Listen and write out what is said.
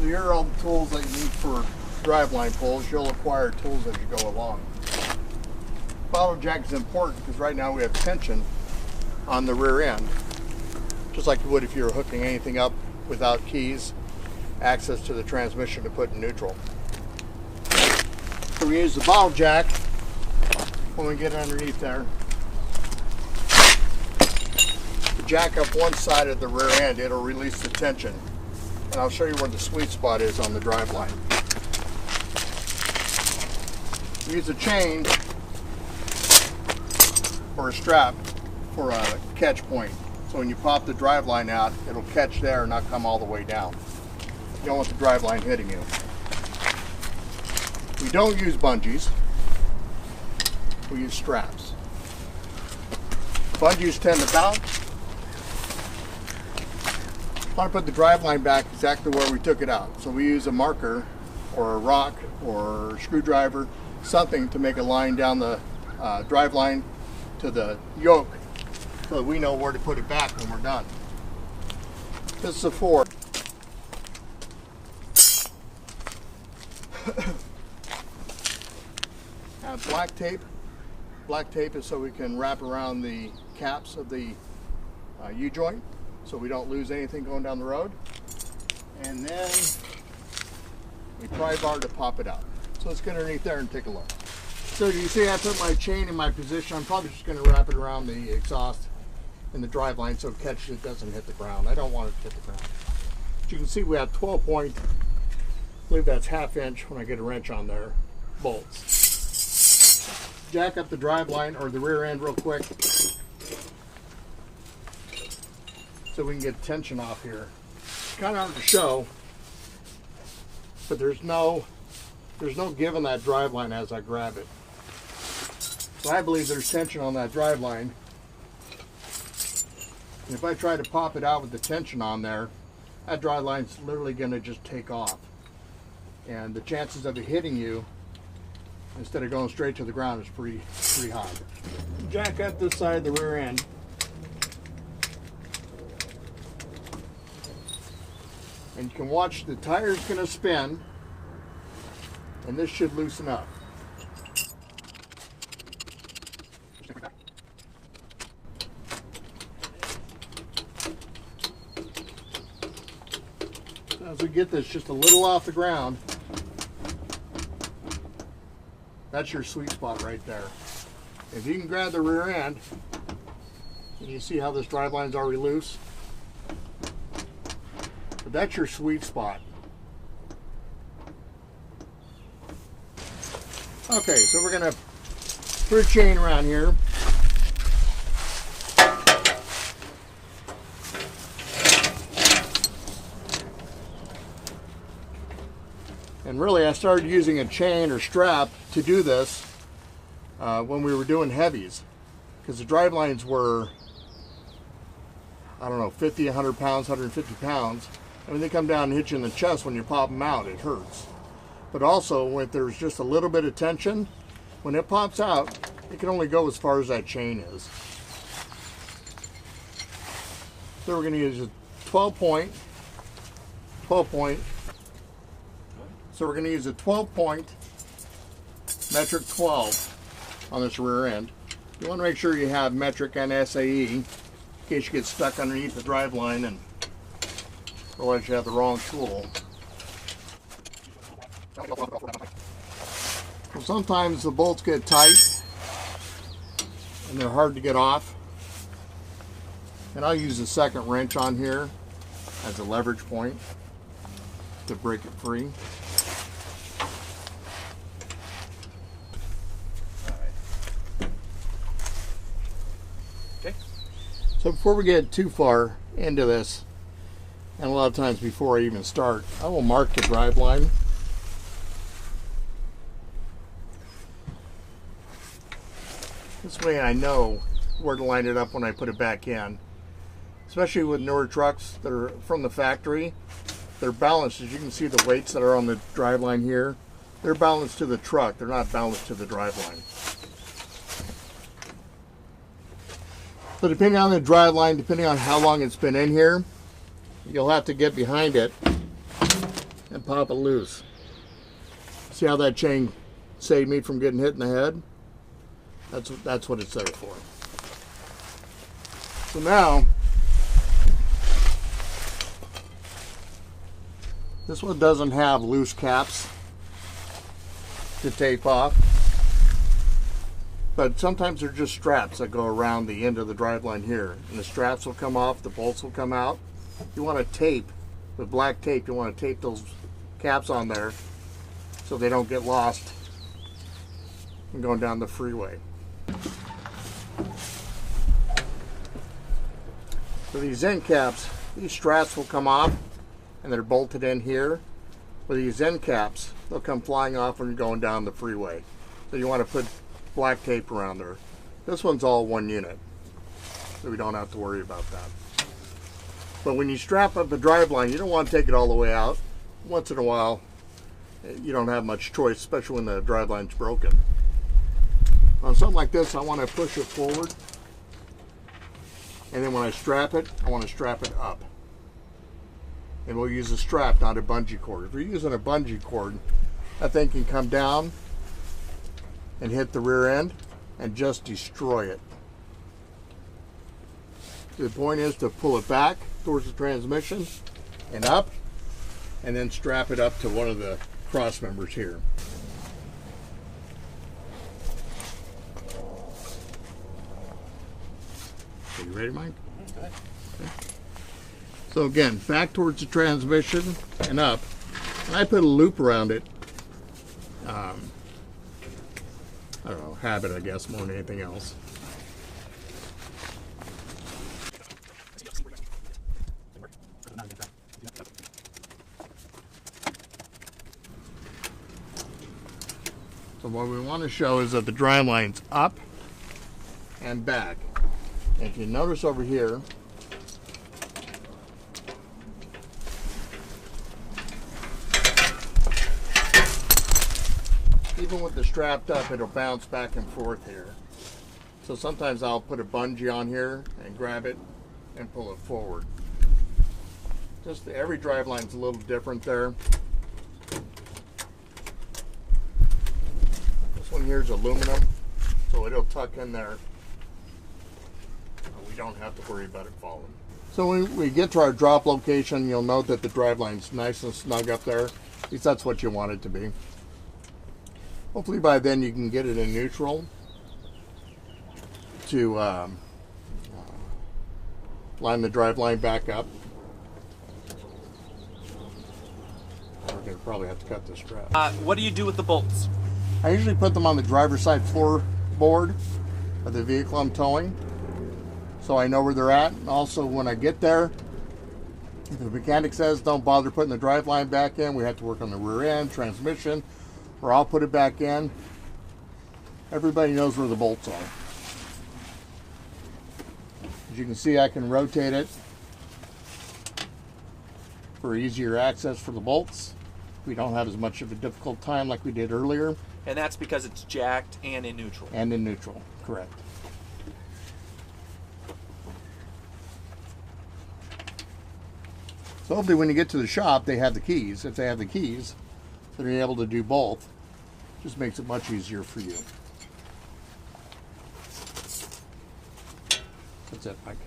So here are all the tools that you need for driveline pulls. You'll acquire tools as you go along. Bottle jack is important because right now we have tension on the rear end, just like you would if you were hooking anything up without keys, access to the transmission to put in neutral. So we use the bottle jack when we get underneath there to jack up one side of the rear end. It'll release the tension, and I'll show you where the sweet spot is on the driveline. Use a chain or a strap for a catch point. So when you pop the driveline out, it'll catch there and not come all the way down. You don't want the driveline hitting you. We don't use bungees. We use straps. Bungees tend to bounce. I want to put the driveline back exactly where we took it out. So we use a marker or a rock or a screwdriver, something to make a line down the driveline to the yoke so that we know where to put it back when we're done. This is a 4. Have black tape. Black tape is so we can wrap around the caps of the U-joint so we don't lose anything going down the road. And then we pry bar to pop it out. So let's get underneath there and take a look. So you see I put my chain in my position. I'm probably just going to wrap it around the exhaust and the driveline so it catches it, doesn't hit the ground. I don't want it to hit the ground. But you can see we have 12 point, I believe that's 1/2 inch when I get a wrench on there, bolts. Jack up the driveline or the rear end real quick so we can get tension off here. It's kind of hard to show, but there's no giving that driveline as I grab it. So I believe there's tension on that driveline. And if I try to pop it out with the tension on there, that driveline's literally going to just take off. And the chances of it hitting you instead of going straight to the ground is pretty high. Jack up this side of the rear end. And you can watch the tire's going to spin, and this should loosen up. So as we get this just a little off the ground, that's your sweet spot right there. If you can grab the rear end, and you see how this driveline's already loose, but that's your sweet spot. Okay, so we're gonna put a chain around here. And really I started using a chain or strap to do this when we were doing heavies, because the drivelines were, I don't know, 50, 100 pounds, 150 pounds. And when they come down and hit you in the chest when you pop them out, it hurts. But also, if there's just a little bit of tension, when it pops out, it can only go as far as that chain is. So we're going to use a 12 point. So we're going to use a 12 point metric 12 on this rear end. You want to make sure you have metric and SAE in case you get stuck underneath the driveline and otherwise you have the wrong tool. Well, sometimes the bolts get tight and they're hard to get off, and I'll use a second wrench on here as a leverage point to break it free. Okay. So before we get too far into this, and a lot of times before I even start, I will mark the driveline. This way I know where to line it up when I put it back in. Especially with newer trucks that are from the factory, they're balanced. As you can see, the weights that are on the driveline here, they're balanced to the truck. They're not balanced to the driveline. So depending on the driveline, depending on how long it's been in here, you'll have to get behind it and pop it loose. See how that chain saved me from getting hit in the head? That's what it's there for. So now, this one doesn't have loose caps to tape off, but sometimes they're just straps that go around the end of the driveline here, and the straps will come off, the bolts will come out. You want to tape with black tape. You want to tape those caps on there so they don't get lost and going down the freeway. So these end caps, these straps will come off and they're bolted in here. With these end caps, they'll come flying off when you're going down the freeway. So you want to put black tape around there. This one's all one unit, so we don't have to worry about that. But when you strap up the driveline, you don't want to take it all the way out. Once in a while, you don't have much choice, especially when the driveline's broken. On something like this, I want to push it forward. And then when I strap it, I want to strap it up. And we'll use a strap, not a bungee cord. If you're using a bungee cord, that thing can come down and hit the rear end and just destroy it. The point is to pull it back towards the transmission and up, and then strap it up to one of the cross members here. Are you ready, Mike? Okay. So again, back towards the transmission and up. And I put a loop around it. I don't know, habit, I guess, more than anything else. So what we want to show is that the driveline's up and back. And if you notice over here, even with the strapped up, it'll bounce back and forth here. So sometimes I'll put a bungee on here and grab it and pull it forward. Just every driveline's a little different there. This one here is aluminum, so it'll tuck in there. We don't have to worry about it falling. So when we get to our drop location, you'll note that the driveline's nice and snug up there. At least that's what you want it to be. Hopefully by then you can get it in neutral to line the driveline back up. We're going to probably have to cut this strap. What do you do with the bolts? I usually put them on the driver's side floorboard of the vehicle I'm towing, so I know where they're at. And also when I get there, if the mechanic says don't bother putting the driveline back in, we have to work on the rear end, transmission, or I'll put it back in. Everybody knows where the bolts are. As you can see, I can rotate it for easier access for the bolts. We don't have as much of a difficult time like we did earlier. And that's because it's jacked and in neutral. And in neutral, correct. So hopefully when you get to the shop, they have the keys. If they have the keys, they're able to do both. Just makes it much easier for you. That's it, Mike.